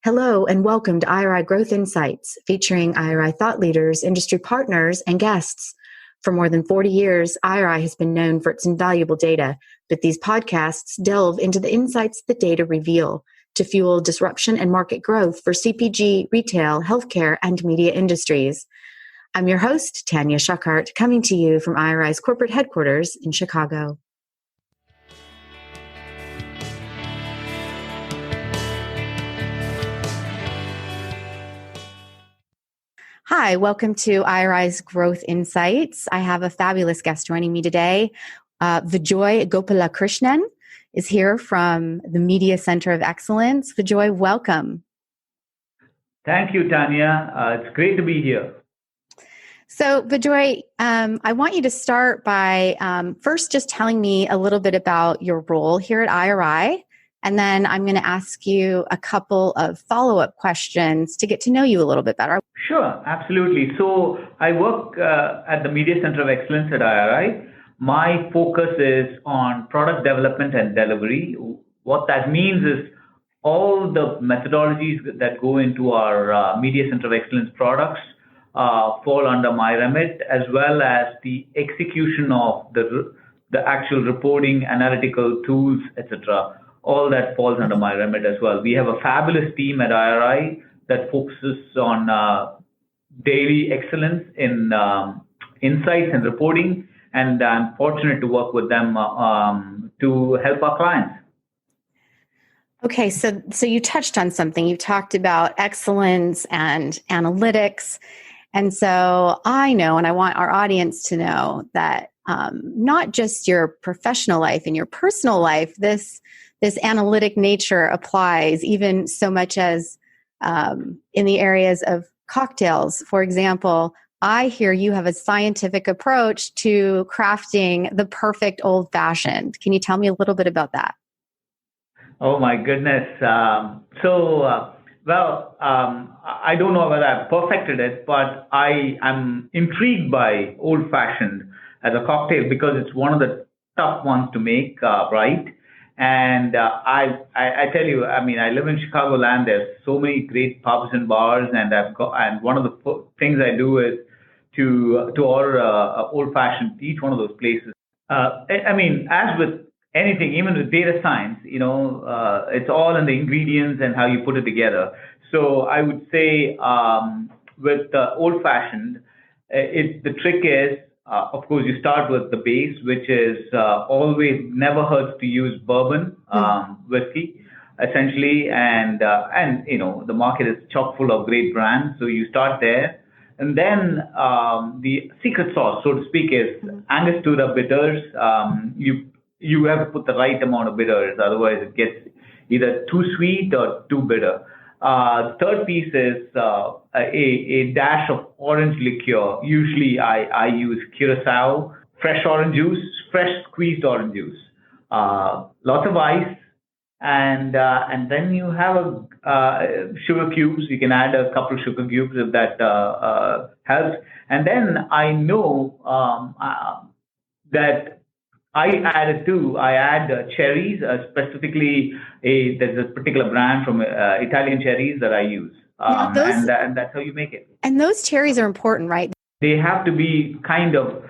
Hello and welcome to IRI Growth Insights, featuring IRI thought leaders, industry partners, and guests. For more than 40 years, IRI has been known for its invaluable data, but these podcasts delve into the insights the data reveal to fuel disruption and market growth for CPG, retail, healthcare, and media industries. I'm your host, Tanya Schuckart, coming to you from IRI's corporate headquarters in Chicago. Hi, welcome to IRI's Growth Insights. I have a fabulous guest joining me today. Vijoy Gopalakrishnan is here from the Media Center of Excellence. Vijoy, welcome. Thank you, Tanya. It's great to be here. So, Vijoy, I want you to start by first just telling me a little bit about your role here at IRI. And then I'm going to ask you a couple of follow-up questions to get to know you a little bit better. Sure, absolutely. So I work at the Media Center of Excellence at IRI. My focus is on product development and delivery. What that means is all the methodologies that go into our Media Center of Excellence products fall under my remit, as well as the execution of the actual reporting, analytical tools, etc. All that falls under my remit as well. We have a fabulous team at IRI that focuses on daily excellence in insights and reporting, and I'm fortunate to work with them to help our clients. Okay, so you touched on something. You talked about excellence and analytics. And so I know, and I want our audience to know that not just your professional life and your personal life, this analytic nature applies even so much as in the areas of cocktails. For example, I hear you have a scientific approach to crafting the perfect old-fashioned. Can you tell me a little bit about that? Oh my goodness. I don't know whether I've perfected it, but I am intrigued by old-fashioned as a cocktail because it's one of the tough ones to make right. And I tell you, I mean, I live in Chicagoland. There's so many great pubs and bars, and one of the things I do is to order old-fashioned each one of those places. I mean, as with anything, even with data science, it's all in the ingredients and how you put it together. So I would say with old-fashioned, the trick is, of course, you start with the base, which is always never hurts to use bourbon whiskey, essentially, and the market is chock full of great brands, so you start there, and then the secret sauce, so to speak, is Angostura bitters. You have to put the right amount of bitters, otherwise it gets either too sweet or too bitter. The third piece is a dash of orange liqueur. Usually I use Curacao, fresh orange juice, fresh squeezed orange juice, lots of ice, and then you have sugar cubes. You can add a couple of sugar cubes if that helps. And then I know that I add cherries, specifically there's a particular brand from Italian cherries that I use. And that's how you make it. And those cherries are important, right? They have to be kind of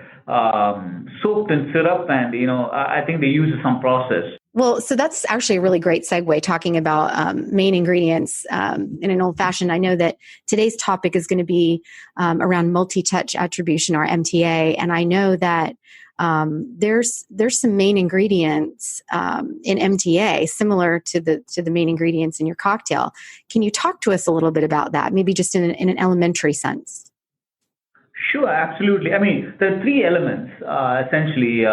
soaked in syrup, and I think they use some process. Well, so that's actually a really great segue, talking about main ingredients in an old-fashioned. I know that today's topic is going to be around multi-touch attribution, or MTA, and I know that there's some main ingredients in MTA similar to the main ingredients in your cocktail. Can you talk to us a little bit about that, maybe just in an elementary sense? Sure, absolutely. I mean, there are three elements essentially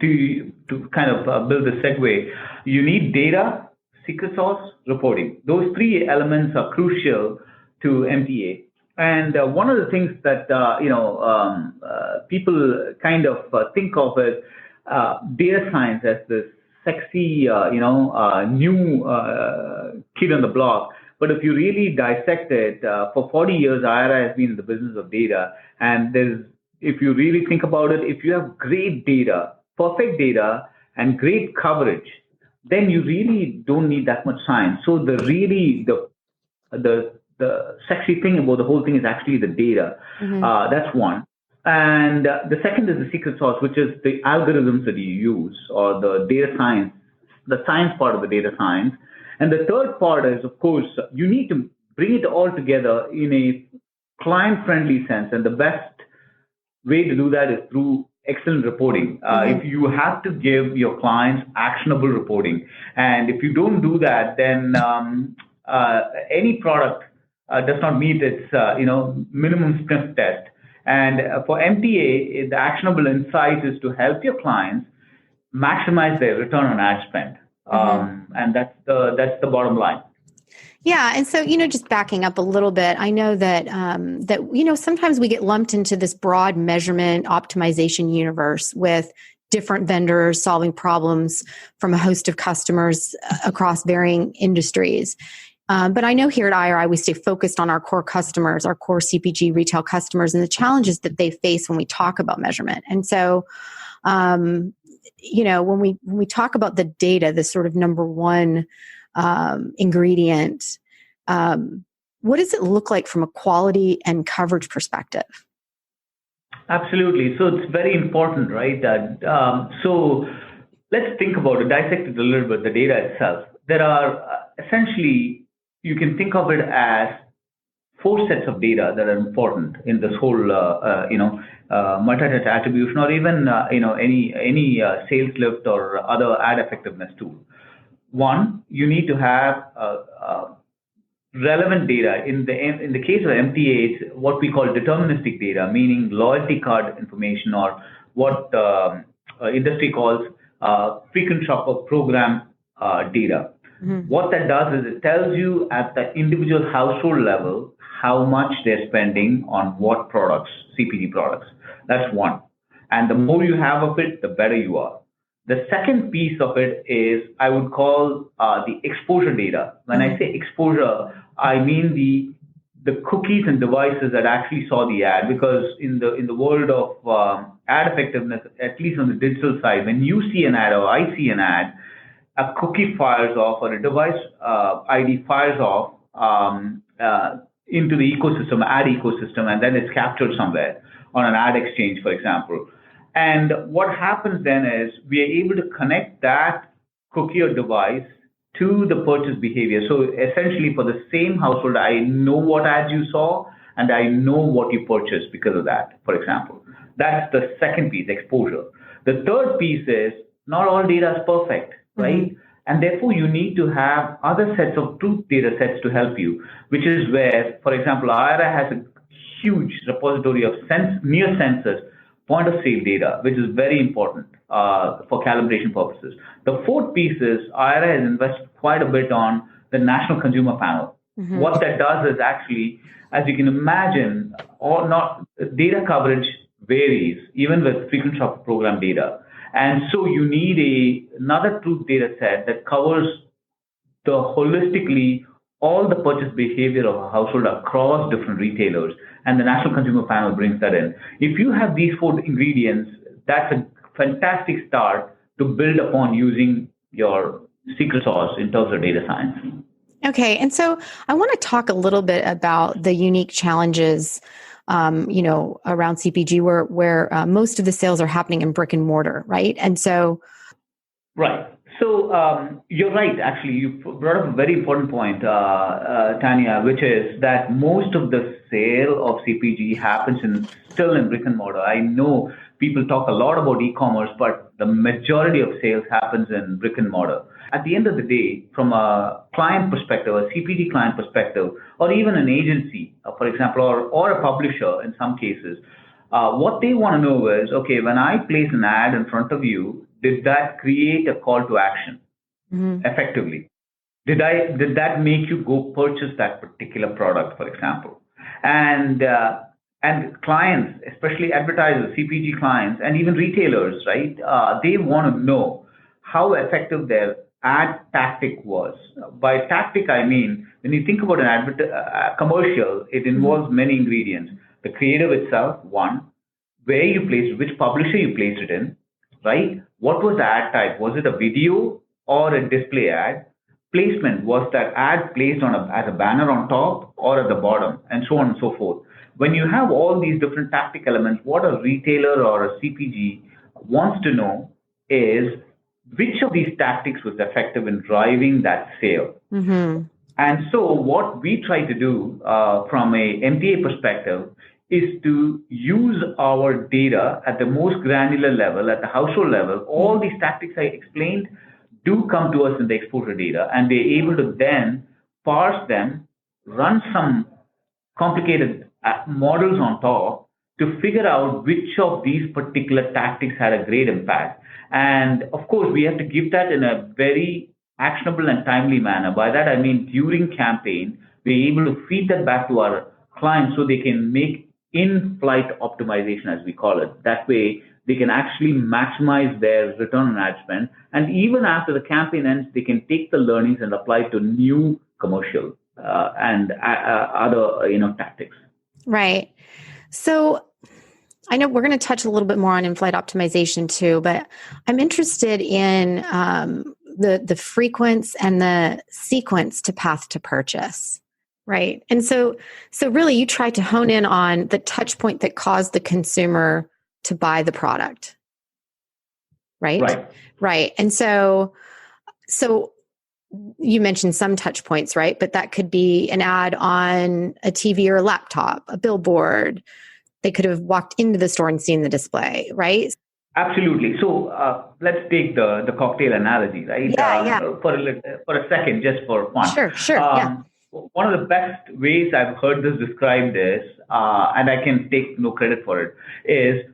to kind of build a segue. You need data, secret sauce, reporting. Those three elements are crucial to MTA. And one of the things that people kind of think of as data science as this sexy, new kid on the block. But if you really dissect it, for 40 years, IRI has been in the business of data. And if you really think about it, if you have great data, perfect data, and great coverage, then you really don't need that much science. So the the sexy thing about the whole thing is actually the data. That's one. And the second is the secret sauce, which is the algorithms that you use or the data science, the science part of the data science. And the third part is, of course, you need to bring it all together in a client-friendly sense. And the best way to do that is through excellent reporting. If you have to give your clients actionable reporting, and if you don't do that, then any product does not meet its minimum sniff test. And for MTA, the actionable insight is to help your clients maximize their return on ad spend, and that's the bottom line. Yeah, and so just backing up a little bit, I know that sometimes we get lumped into this broad measurement optimization universe with different vendors solving problems from a host of customers across varying industries. But I know here at IRI, we stay focused on our core customers, our core CPG retail customers, and the challenges that they face when we talk about measurement. And so, when we talk about the data, the sort of number one ingredient, what does it look like from a quality and coverage perspective? Absolutely. So it's very important, right? So let's think about it, dissect it a little bit, the data itself. There are essentially, you can think of it as four sets of data that are important in this whole, MultiTouch attribution, or even, any sales lift or other ad effectiveness tool. One, you need to have relevant data. In the case of MTA, it's what we call deterministic data, meaning loyalty card information, or what industry calls frequent shopper program data. What that does is it tells you at the individual household level how much they're spending on what products, CPG products. That's one. And the more you have of it, the better you are. The second piece of it is, I would call the exposure data. When I say exposure, I mean the cookies and devices that actually saw the ad. Because in the world of ad effectiveness, at least on the digital side, when you see an ad or I see an ad, a cookie fires off or a device ID fires off into the ecosystem, ad ecosystem, and then it's captured somewhere on an ad exchange, for example. And what happens then is we are able to connect that cookie or device to the purchase behavior. So essentially, for the same household, I know what ads you saw and I know what you purchased because of that, for example. That's the second piece, exposure. The third piece is not all data is perfect, right? And therefore, you need to have other sets of truth data sets to help you, which is where, for example, IRA has a huge repository of near census point of sale data, which is very important for calibration purposes. The fourth piece is IRA has invested quite a bit on the National Consumer Panel. What that does is actually, as you can imagine, data coverage varies, even with frequent shopper program data. And so you need another truth data set that covers holistically all the purchase behavior of a household across different retailers. And the National Consumer Panel brings that in. If you have these four ingredients, that's a fantastic start to build upon using your secret sauce in terms of data science. Okay. And so I want to talk a little bit about the unique challenges around CPG where most of the sales are happening in brick and mortar, right? And so, right. So you're right. Actually, you brought up a very important point, Tanya, which is that most of the sale of CPG happens still in brick and mortar. I know people talk a lot about e-commerce, but the majority of sales happens in brick and mortar. At the end of the day, from a client perspective, a CPG client perspective, or even an agency, for example, or a publisher in some cases, what they want to know is, okay, when I place an ad in front of you, did that create a call to action effectively? Did that make you go purchase that particular product, for example? And clients, especially advertisers, CPG clients, and even retailers, right? They want to know how effective their ad tactic was. By tactic, I mean, when you think about an commercial, it involves many ingredients. The creative itself, one, where you placed it, which publisher you placed it in, right? What was the ad type? Was it a video or a display ad? placement? Was that ad placed as a banner on top or at the bottom, and so on and so forth? When you have all these different tactic elements, what a retailer or a CPG wants to know is which of these tactics was effective in driving that sale. Mm-hmm. And so what we try to do from a MTA perspective is to use our data at the most granular level, at the household level. All these tactics I explained do come to us in the exposure data, and we're able to then parse them, run some complicated models on top to figure out which of these particular tactics had a great impact. And of course, we have to give that in a very actionable and timely manner. By that, I mean during campaign, we're able to feed that back to our clients so they can make in-flight optimization, as we call it. That way, they can actually maximize their return on ad spend. And even after the campaign ends, they can take the learnings and apply it to new commercial and other tactics. Right. So I know we're going to touch a little bit more on in-flight optimization too, but I'm interested in the frequency and the sequence to path to purchase. Right. And so really you try to hone in on the touch point that caused the consumer to buy the product. Right. Right. And so you mentioned some touch points, right? But that could be an ad on a TV or a laptop, a billboard. They could have walked into the store and seen the display, right? Absolutely. So let's take the cocktail analogy, right? Yeah. For a second, just for fun. Sure. Yeah. One of the best ways I've heard this described is, and I can take no credit for it, is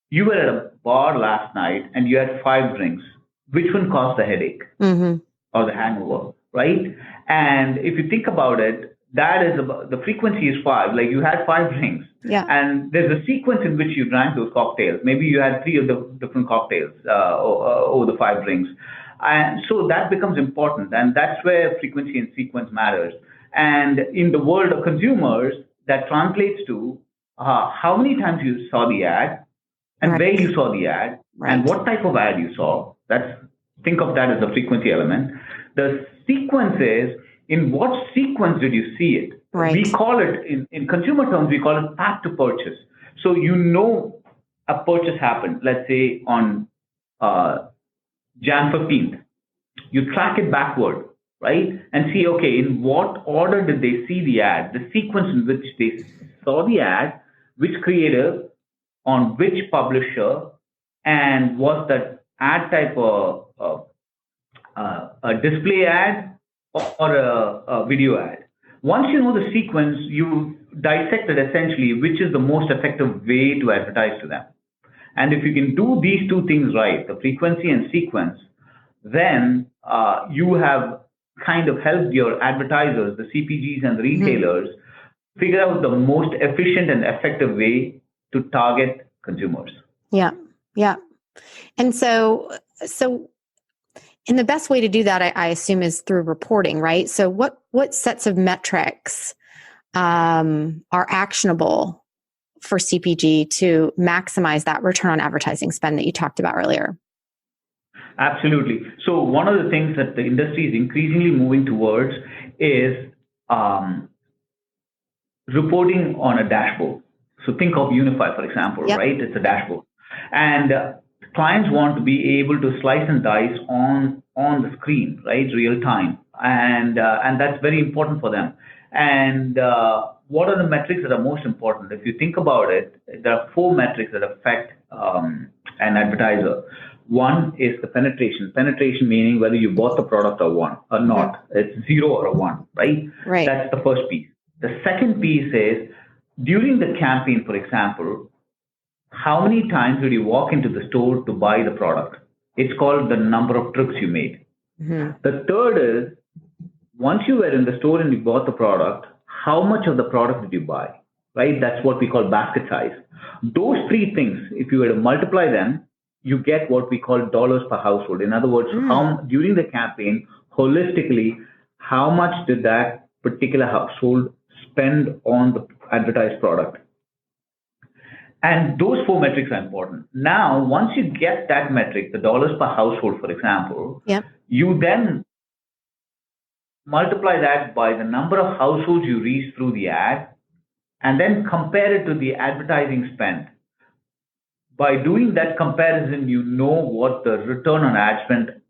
you were at a bar last night and you had 5 drinks. Which one caused the headache or the hangover, right? And if you think about it, that is about, the frequency is 5. Like you had 5 drinks, and there's a sequence in which you drank those cocktails. Maybe you had 3 of the different cocktails over the 5 drinks, and so that becomes important, and that's where frequency and sequence matters. And in the world of consumers, that translates to how many times you saw the ad, and where you saw the ad, and what type of ad you saw. Think of that as a frequency element. The sequence is, in what sequence did you see it? Right. We call it, in consumer terms, we call it path to purchase. So a purchase happened, let's say on Jan 15th. You track it backward, right? And see, okay, in what order did they see the ad? The sequence in which they saw the ad, which creative, on which publisher, and was that ad type a display ad or a video ad? Once you know the sequence, you dissected essentially which is the most effective way to advertise to them. And if you can do these 2 things right, the frequency and sequence, then you have kind of helped your advertisers, the CPGs and the retailers, figure out the most efficient and effective way to target consumers. Yeah. And so and the best way to do that, I assume, is through reporting, right? So what sets of metrics are actionable for CPG to maximize that return on advertising spend that you talked about earlier? Absolutely. So one of the things that the industry is increasingly moving towards is reporting on a dashboard. So think of Unify, for example, right? It's a dashboard. And clients want to be able to slice and dice on the screen, right? Real time. And that's very important for them. And what are the metrics that are most important? If you think about it, there are 4 metrics that affect an advertiser. One is the penetration. Penetration meaning whether you bought the product or not. It's 0 or a 1, right? That's the first piece. The second piece is during the campaign, for example, how many times did you walk into the store to buy the product? It's called the number of trips you made. The third is, once you were in the store and you bought the product, how much of the product did you buy, right? That's what we call basket size. Those 3 things, if you were to multiply them, you get what we call dollars per household. In other words, during the campaign, holistically, how much did that particular household spend on the advertised product? And those 4 metrics are important. Now, once you get that metric, the dollars per household, for example, you then multiply that by the number of households you reach through the ad, and then compare it to the advertising spend. By doing that comparison, you know what the return on ad spend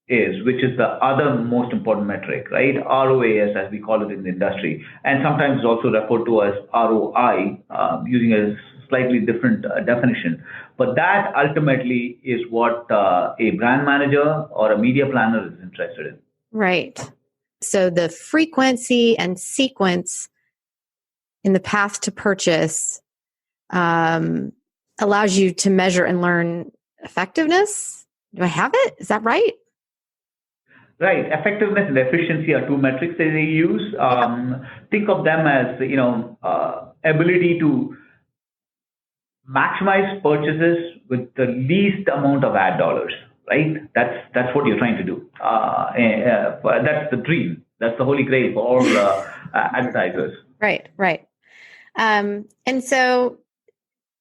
is, which is the other most important metric, right? ROAS, as we call it in the industry, and sometimes it's also referred to as ROI, using a slightly different definition. But that ultimately is what a brand manager or a media planner is interested in. Right. So the frequency and sequence in the path to purchase allows you to measure and learn effectiveness. Do I have it? Is that right? Right. Effectiveness and efficiency are two metrics that they use. Think of them as, ability to maximize purchases with the least amount of ad dollars, right? That's what you're trying to do. That's the dream. That's the holy grail for all advertisers. Right. And so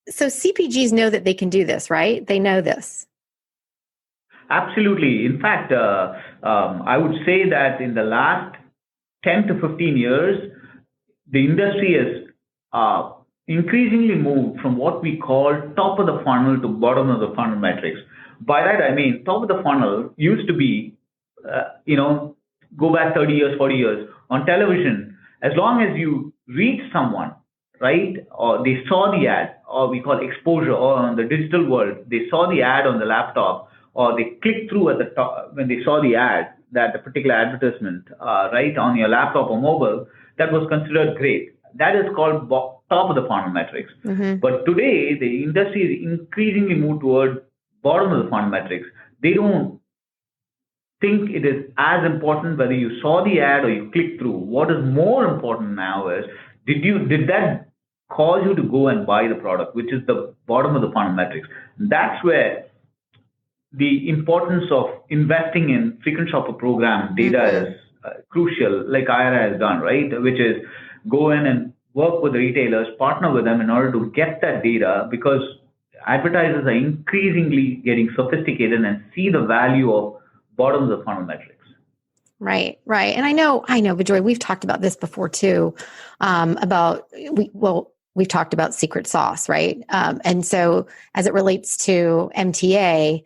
CPGs know that they can do this, right? They know this. Absolutely. In fact, I would say that in the last 10 to 15 years, the industry has increasingly moved from what we call top of the funnel to bottom of the funnel metrics. By that, I mean top of the funnel used to be, go back 30 years, 40 years on television. As long as you reach someone, right, or they saw the ad, or we call exposure, or on the digital world, they saw the ad on the laptop, or they clicked through at the top when they saw the ad, that the particular advertisement, right, on your laptop or mobile, that was considered great. That is called top of the funnel metrics. Mm-hmm. But today, the industry is increasingly moved toward bottom of the funnel metrics. They don't think it is as important whether you saw the ad or you clicked through. What is more important now is, did that cause you to go and buy the product, which is the bottom of the funnel metrics. That's where the importance of investing in frequent shopper program data is crucial, like IRA has done, right? Which is go in and work with the retailers, partner with them in order to get that data, because advertisers are increasingly getting sophisticated and see the value of bottom of the funnel metrics. Right. And I know, Bijoy, we've talked about this before too, we've talked about secret sauce, right? And so as it relates to MTA,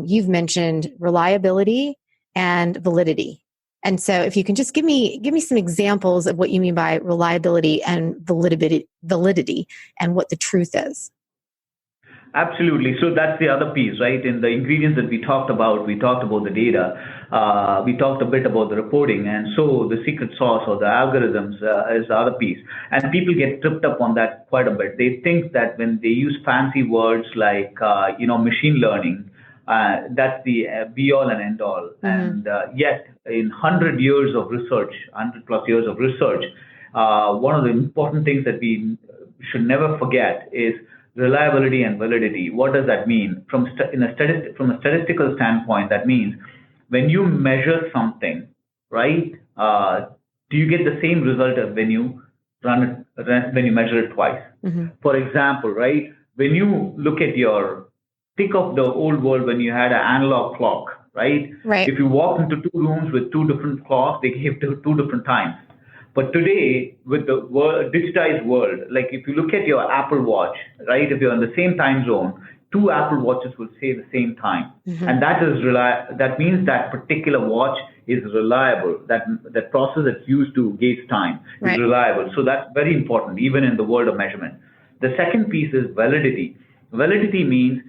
you've mentioned reliability and validity. And so if you can just give me some examples of what you mean by reliability and validity and what the truth is. Absolutely. So that's the other piece, right? In the ingredients that we talked about the data, we talked a bit about the reporting, and so the secret sauce or the algorithms is the other piece. And people get tripped up on that quite a bit. They think that when they use fancy words like, machine learning, that's the be all and end all. Mm-hmm. And yet, in 100 years of research, 100 plus years of research, one of the important things that we should never forget is reliability and validity. What does that mean? From a statistical standpoint, that means when you measure something, right? Do you get the same result as when you measure it twice? Mm-hmm. For example, right? When you look at think of the old world when you had an analog clock, right? Right. If you walk into two rooms with two different clocks, they give two different times. But today, with the digitized world, like if you look at your Apple Watch, right? If you're in the same time zone, two Apple Watches will say the same time, mm-hmm. and that means that particular watch is reliable. That process that's used to gauge time is reliable. So that's very important, even in the world of measurement. The second piece is validity. Validity means,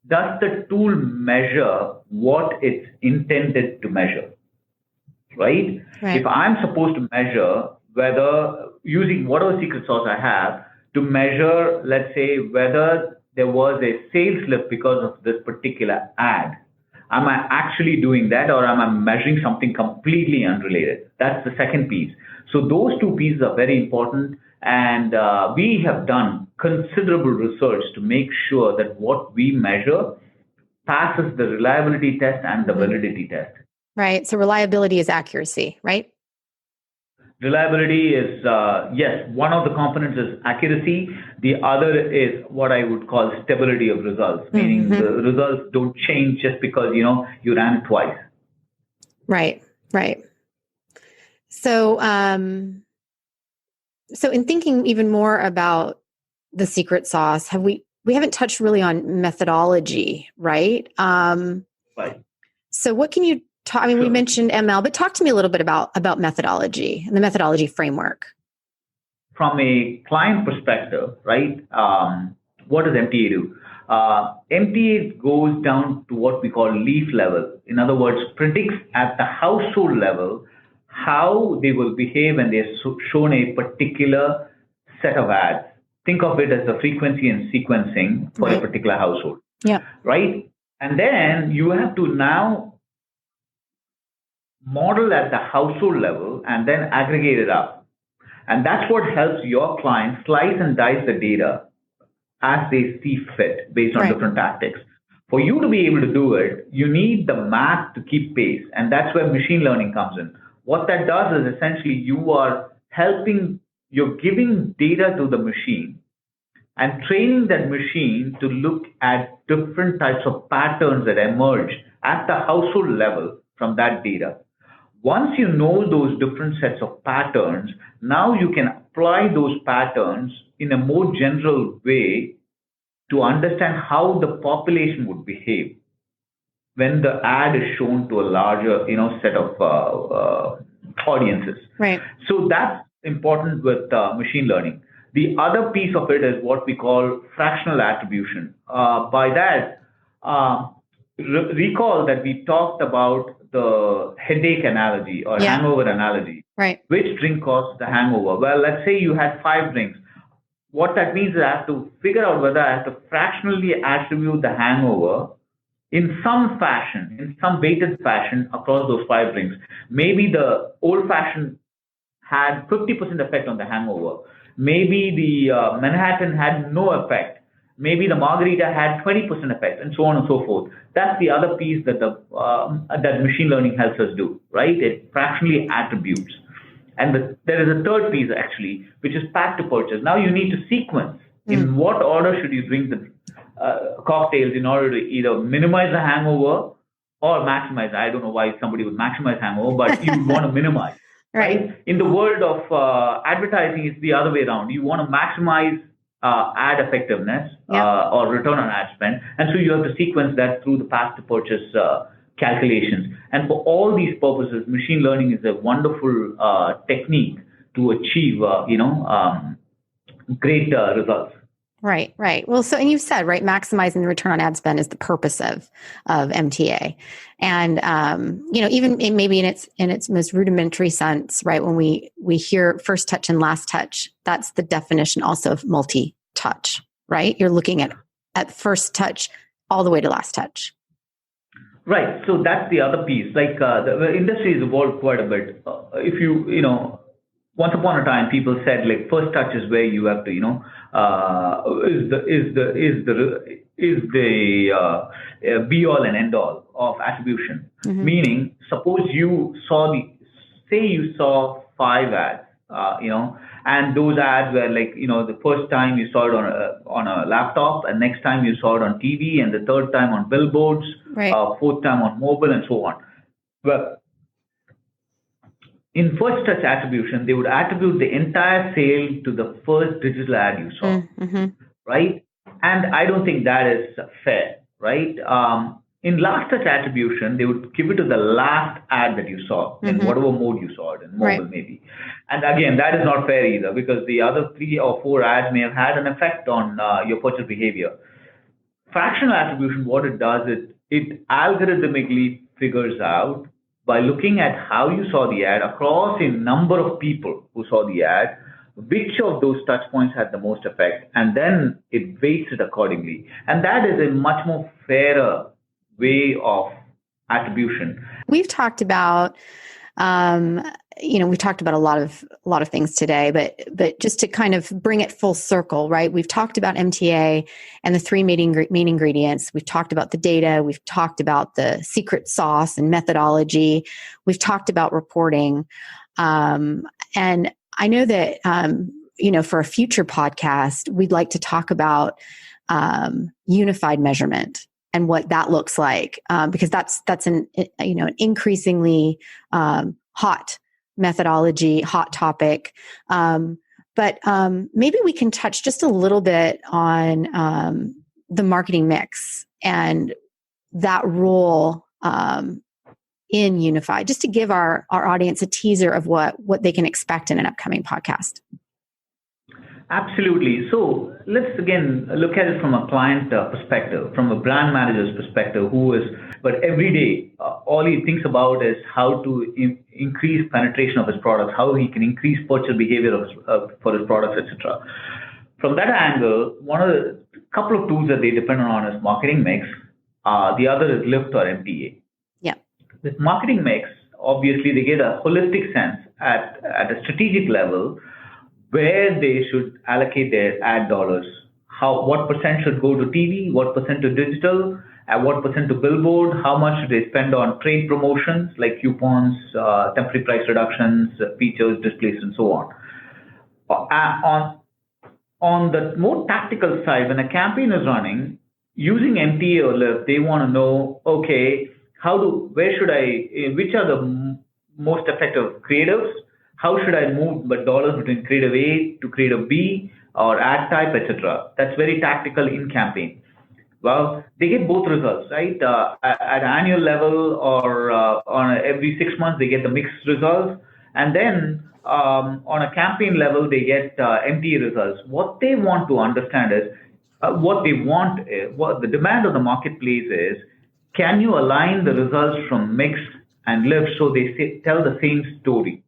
does the tool measure what it's intended to measure? Right? If I'm supposed to measure whether, using whatever secret sauce I have, to measure, let's say, whether there was a sales lift because of this particular ad, am I actually doing that, or am I measuring something completely unrelated? That's the second piece. So those two pieces are very important, and we have done considerable research to make sure that what we measure passes the reliability test and the validity test. Right. So reliability is accuracy, right? Reliability is, yes, one of the components is accuracy. The other is what I would call stability of results, meaning the results don't change just because, you ran it twice. Right. So, so in thinking even more about the secret sauce, we haven't touched really on methodology, right? Right. So what can you talk? I mean, we Sure. mentioned ML, but talk to me a little bit about methodology and the methodology framework. From a client perspective, right? What does MTA do? MTA goes down to what we call leaf level. In other words, predicts at the household level how they will behave when they're shown a particular set of ads. Think of it as the frequency and sequencing for a Right. particular household, Yeah. right? And then you have to now model at the household level and then aggregate it up. And that's what helps your client slice and dice the data as they see fit based on Right. different tactics. For you to be able to do it, you need the math to keep pace. And that's where machine learning comes in. What that does is essentially you're giving data to the machine and training that machine to look at different types of patterns that emerge at the household level from that data. Once you know those different sets of patterns, now you can apply those patterns in a more general way to understand how the population would behave when the ad is shown to a larger, set of audiences. Right. So that's important with machine learning. The other piece of it is what we call fractional attribution. By that, recall that we talked about the headache analogy or Yeah. hangover analogy. Right. Which drink caused the hangover? Well, let's say you had 5 drinks. What that means is I have to figure out whether I have to fractionally attribute the hangover in some fashion, in some weighted fashion across those 5 drinks. Maybe the old fashioned had 50% effect on the hangover. Maybe the Manhattan had no effect. Maybe the margarita had 20% effect, and so on and so forth. That's the other piece that that machine learning helps us do, right? It fractionally attributes. And there is a third piece actually, which is pack to purchase. Now you need to sequence in what order should you drink the cocktails in order to either minimize the hangover or maximize. I don't know why somebody would maximize hangover, but you want to minimize. Right. In the world of advertising, it's the other way around. You want to maximize ad effectiveness or return on ad spend. And so you have to sequence that through the path to purchase calculations. And for all these purposes, machine learning is a wonderful technique to achieve, great results. Right, right. Well, so, and you've said, right, maximizing the return on ad spend is the purpose of MTA. And, even maybe in its most rudimentary sense, right, when we hear first touch and last touch, that's the definition also of multi-touch, right? You're looking at first touch all the way to last touch. Right. So that's the other piece. Like the industry has evolved quite a bit. If once upon a time, people said like first touch is where you have to, is the be all and end all of attribution. Mm-hmm. Meaning, suppose you saw 5 ads, and those ads were like, the first time you saw it on a laptop, and next time you saw it on TV, and the third time on billboards, right. Fourth time on mobile, and so on. Well, in first touch attribution, they would attribute the entire sale to the first digital ad you saw, mm-hmm. right? And I don't think that is fair, right? In last touch attribution, they would give it to the last ad that you saw in mm-hmm. whatever mode you saw it in, mobile right. maybe. And again, that is not fair either, because the other 3 or 4 ads may have had an effect on your purchase behavior. Fractional attribution, what it does is it algorithmically figures out, by looking at how you saw the ad across a number of people who saw the ad, which of those touch points had the most effect, and then it weights it accordingly. And that is a much more fairer way of attribution. We've talked about, we've talked about a lot of things today, but just to kind of bring it full circle, right? We've talked about MTA and the 3 main ingredients. We've talked about the data. We've talked about the secret sauce and methodology. We've talked about reporting. And I know that, for a future podcast, we'd like to talk about unified measurement and what that looks like, because that's an increasingly hot methodology, hot topic. But maybe we can touch just a little bit on the marketing mix and that role in Unified, just to give our audience a teaser of what they can expect in an upcoming podcast. Absolutely. So let's again look at it from a client perspective, from a brand manager's perspective, but every day, all he thinks about is how to increase penetration of his products, how he can increase purchase behavior for his products, etc. From that angle, one of the couple of tools that they depend on is marketing mix. The other is lift or MTA. Yeah. With marketing mix, obviously they get a holistic sense at a strategic level where they should allocate their ad dollars. What percent should go to TV, what percent to digital, and what percent to billboard, how much should they spend on trade promotions like coupons, temporary price reductions, features, displays, and so on. On the more tactical side, when a campaign is running, using MTA or lift, they want to know, okay, which are the most effective creatives? How should I move the dollars between creative A to creative B or ad type, etc.? That's very tactical in campaign. Well, they get both results, right? At annual level or on every 6 months, they get the mixed results. And then on a campaign level, they get MTA results. What they want to understand is, what the demand of the marketplace is, can you align the results from mix and lift so they tell the same story?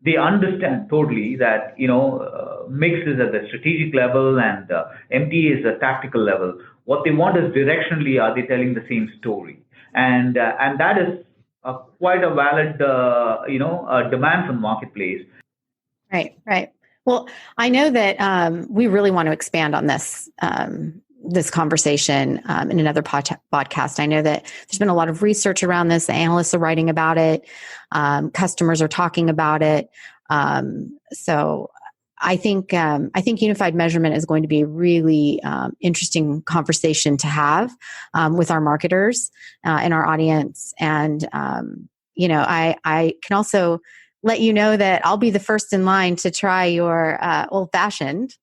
They understand totally that, mix is at the strategic level and MTA is a tactical level. What they want is directionally, are they telling the same story? And that is quite a valid, demand from the marketplace. Right. Well, I know that we really want to expand on this conversation in another podcast. I know that there's been a lot of research around this. The analysts are writing about it. Customers are talking about it. So I think unified measurement is going to be a really interesting conversation to have with our marketers and our audience. And I can also let you know that I'll be the first in line to try your old fashioned.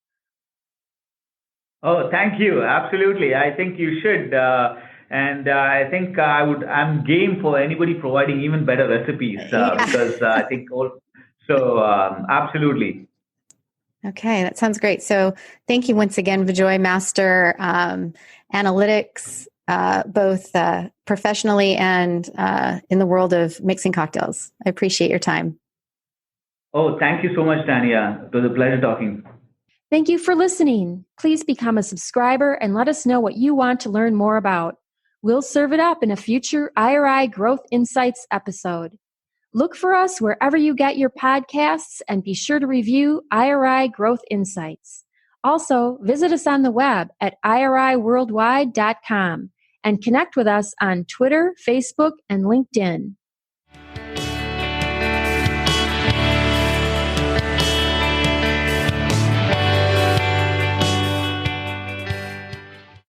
Oh, thank you. Absolutely. I think you should. And I think I'm game for anybody providing even better recipes because I think absolutely. Okay, that sounds great. So thank you once again, Vijay, Master Analytics, both professionally and in the world of mixing cocktails. I appreciate your time. Oh, thank you so much, Tanya. It was a pleasure talking. Thank you for listening. Please become a subscriber and let us know what you want to learn more about. We'll serve it up in a future IRI Growth Insights episode. Look for us wherever you get your podcasts and be sure to review IRI Growth Insights. Also, visit us on the web at iriworldwide.com and connect with us on Twitter, Facebook, and LinkedIn.